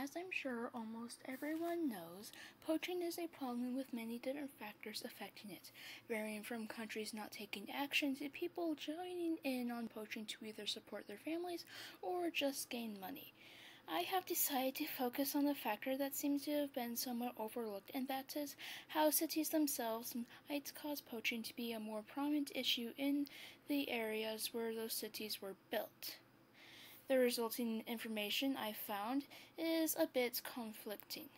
As I'm sure almost everyone knows, poaching is a problem with many different factors affecting it, varying from countries not taking action to people joining in on poaching to either support their families or just gain money. I have decided to focus on the factor that seems to have been somewhat overlooked, and that is how cities themselves might cause poaching to be a more prominent issue in the areas where those cities were built. The resulting information I found is a bit conflicting.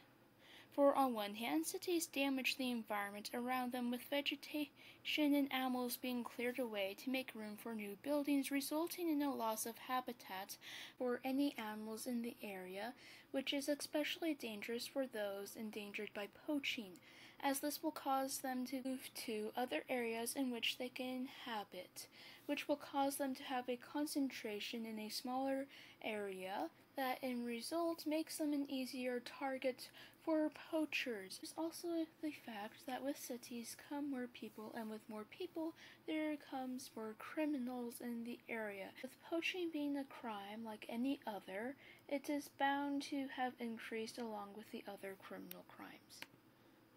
For on one hand, cities damage the environment around them with vegetation and animals being cleared away to make room for new buildings, resulting in a loss of habitat for any animals in the area, which is especially dangerous for those endangered by poaching, as this will cause them to move to other areas in which they can inhabit, which will cause them to have a concentration in a smaller area that in result makes them an easier target for poachers. There's also the fact that with cities come more people, and with more people there comes more criminals in the area. With poaching being a crime like any other, it is bound to have increased along with the other criminal crimes.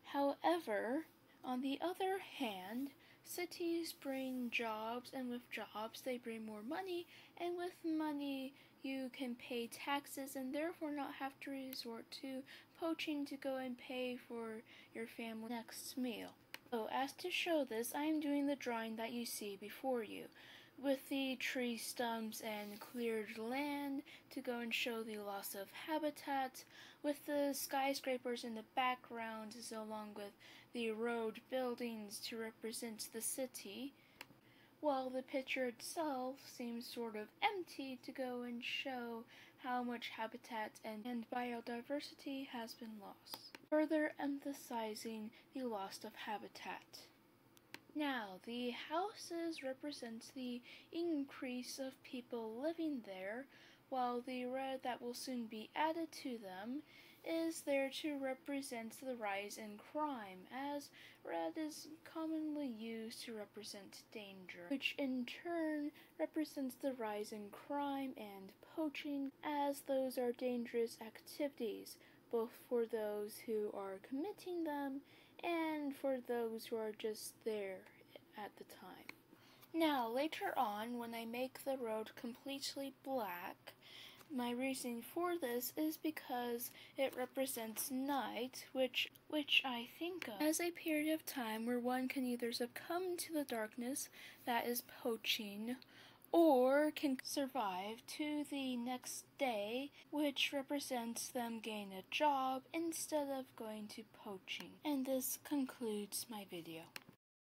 However, on the other hand, cities bring jobs, and with jobs they bring more money, and with money you can pay taxes and therefore not have to resort to poaching to go and pay for your family's next meal. So as to show this, I am doing the drawing that you see before you, with the tree stumps and cleared land to go and show the loss of habitat, with the skyscrapers in the background along with the road buildings to represent the city, while the picture itself seems sort of empty to go and show how much habitat and biodiversity has been lost, further emphasizing the loss of habitat. Now, the houses represent the increase of people living there, while the red that will soon be added to them is there to represent the rise in crime, as red is commonly used to represent danger, which in turn represents the rise in crime and poaching, as those are dangerous activities, both for those who are committing them and for those who are just there at the time. Now, later on, when I make the road completely black, my reasoning for this is because it represents night, which I think of as a period of time where one can either succumb to the darkness that is poaching, or can survive to the next day, which represents them getting a job instead of going to poaching. And this concludes my video.